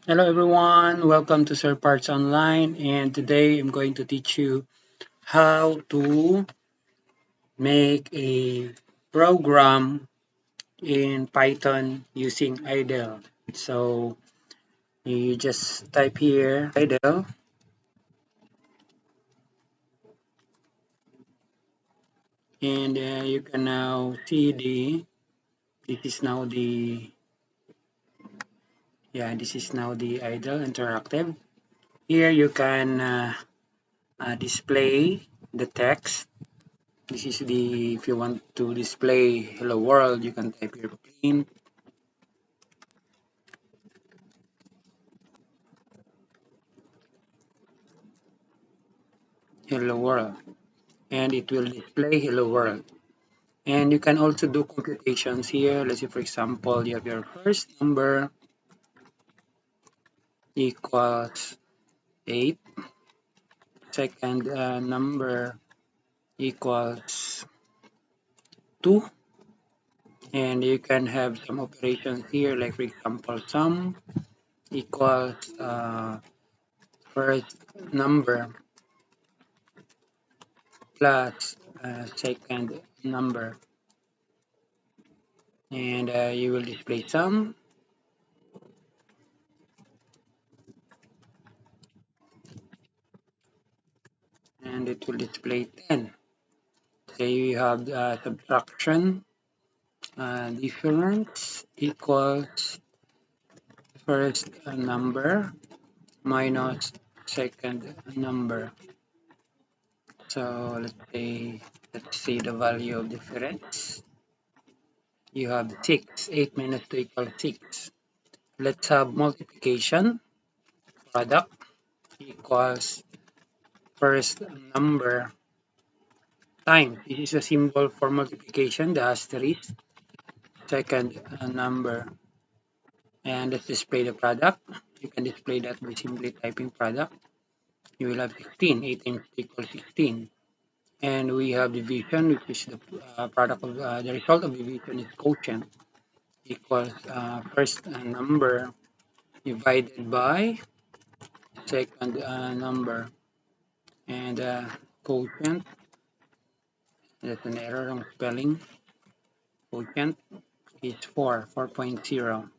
Hello everyone, welcome to SirParts Online, and today I'm going to teach you how to make a program in Python using idle. So you just type here idle, and you can now see this is now the this is now the idle interactive. Here you can display the text. This is the, if you want to display hello world, you can type here print hello world, and it will display hello world. And you can also do computations here. Let's say, for example, you have your first number equals 8, second number equals 2, and you can have some operations here, like for example, sum equals first number plus second number, and you will display sum, and it will display 10. Say you have subtraction difference equals first number minus second number. So let's say the value of difference. You have 6. 8 minus 2 equals 6. Let's have multiplication. Product equals first number times. This is a symbol for multiplication, the asterisk. Second number. And let's display the product. You can display that by simply typing product. You will have 16. 8 times 2 equals 16. And we have division, which is the product of the result of division is quotient equals first number divided by second number, and quotient, that's an error on spelling, quotient is 4.0.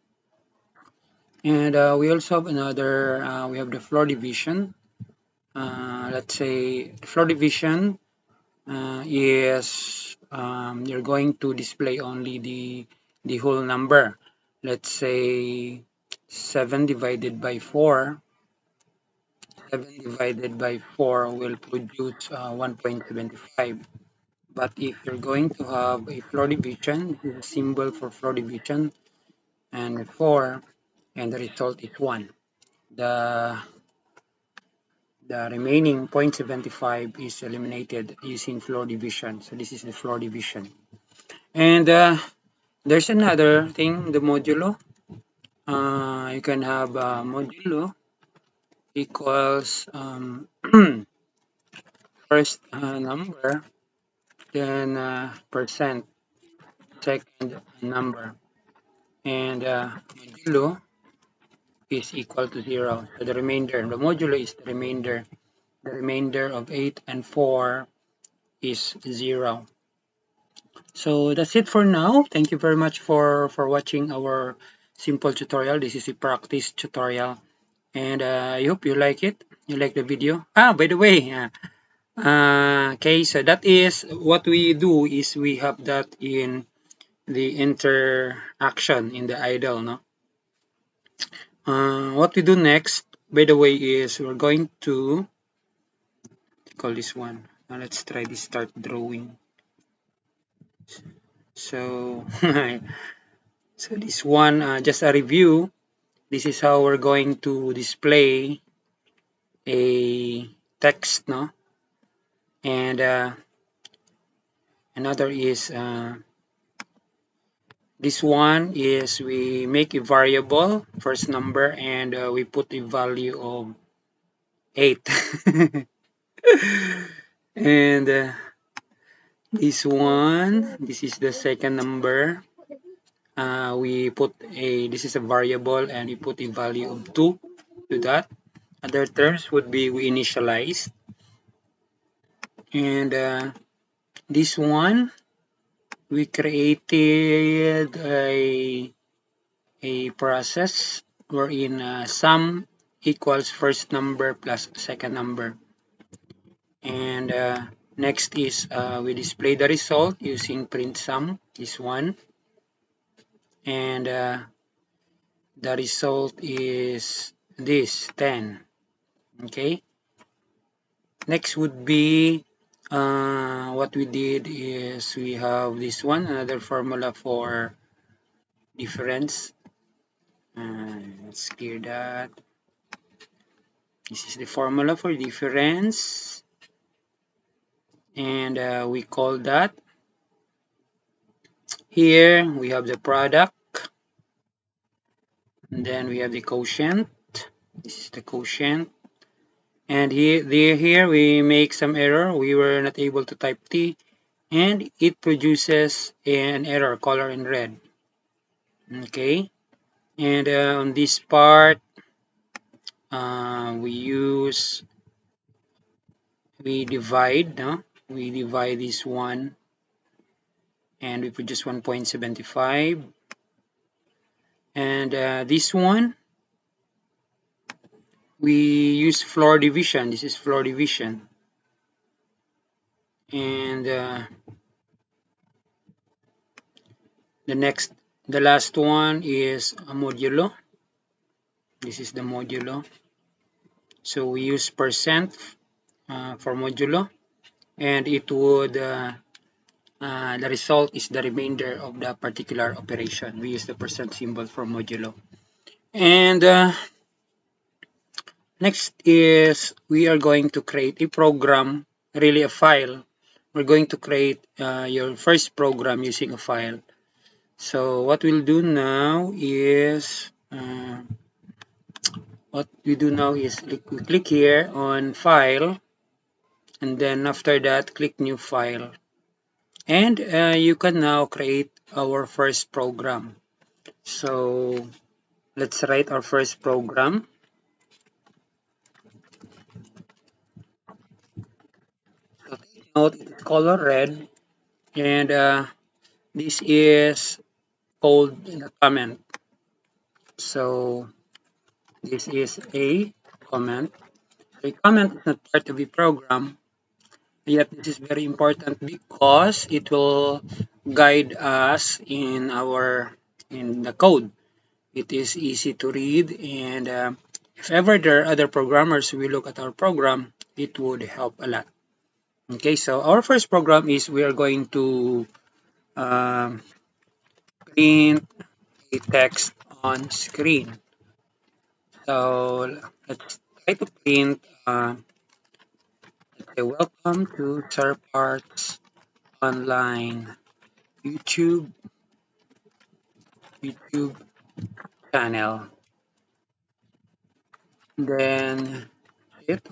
And we also have another, we have the floor division. Let's say floor division is you're going to display only the whole number. Let's say 7 divided by 4. 7 divided by 4 will produce 1.75. But if you're going to have a floor division, this is a symbol for floor division, and 4, and the result is 1. The the remaining 0.75 is eliminated using floor division. So this is the floor division. And there's another thing, the modulo. You can have modulo equals first number, then percent, second number, and modulo is equal to 0. So the remainder, the modulo is the remainder. The remainder of 8 and 4 is 0. So that's it for now. Thank you very much for watching our simple tutorial. This is a practice tutorial, and I hope you like it. You like the video. By the way, okay, so that is what we do is we have that in the interaction in the idle, no? What we do next, by the way, is we're going to call this one. Let's try this start drawing. So, so this one, just a review. This is how we're going to display a text, no? And another is this one is we make a variable first number, and we put a value of 8. And this one, this is the second number, we put this is a variable and we put a value of 2 to that. Other terms would be we initialize. And this one, we created a process wherein sum equals first number plus second number. And next is we display the result using print sum, this one. And the result is this 10. Okay. Next would be what we did is we have this one, another formula for difference. Let's clear that. This is the formula for difference, and we call that. Here we have the product, and then we have the quotient. This is the quotient. And here we make some error. We were not able to type T, and it produces an error color in red. Okay. And on this part, we divide, no? We divide this one and we produce 1.75. And this one, we use floor division. This is floor division. And the last one is a modulo. This is the modulo. So we use percent for modulo, and it would the result is the remainder of the particular operation. We use the percent symbol for modulo. And next is we are going to create a program, really a file. We're going to create your first program using a file. So what we'll do now is we click here on file, and then after that click new file, and you can now create our first program. So let's write our first program. So take note, it's color red, and this is called the comment. So this is a comment. A comment is not part of the program, yet this is very important because it will guide us in the code. It is easy to read, and if ever there are other programmers who will look at our program, it would help a lot. Okay, so our first program is we are going to print a text on screen. So let's try to print let's say welcome to SirParts online YouTube channel. Then hit,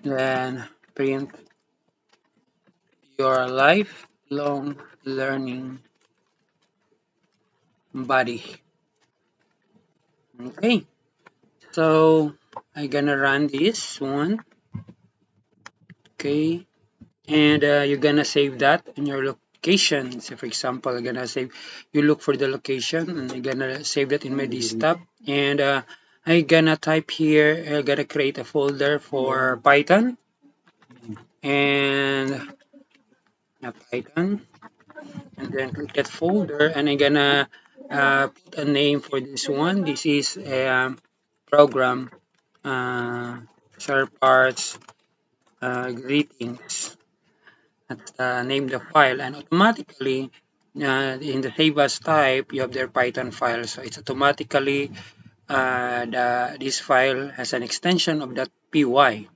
then print your lifelong learning buddy. Okay, so I'm gonna run this one. Okay, and you're gonna save that in your location. So for example, I'm gonna save, you look for the location, and I'm gonna save that in my desktop, and I'm gonna type here, I'm gonna create a folder for Python, and Python, and then click that folder, and I'm gonna put a name for this one. This is a program, SirParts greetings. That's name the file, and automatically in the save as type you have their Python file, so it's automatically this file has an extension of .py.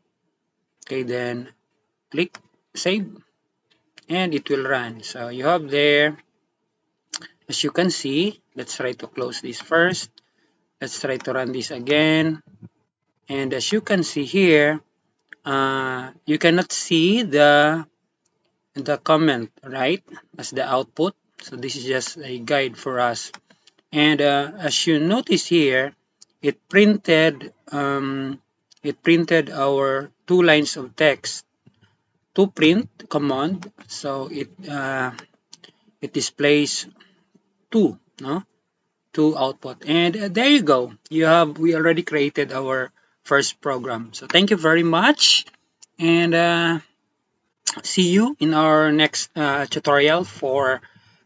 Okay, then click save, and it will run. So you have there, as you can see, let's try to close this first. Let's try to run this again, and as you can see here, you cannot see the comment right as the output. So this is just a guide for us. And as you notice here, it printed um, it printed our two lines of text to print command. So it displays two, no, two output. And there you go. We already created our first program. So thank you very much, and see you in our next tutorial for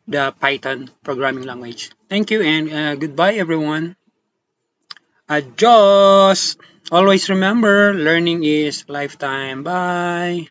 the Python programming language. Thank you, and goodbye, everyone. Adios. Always remember, learning is lifetime. Bye.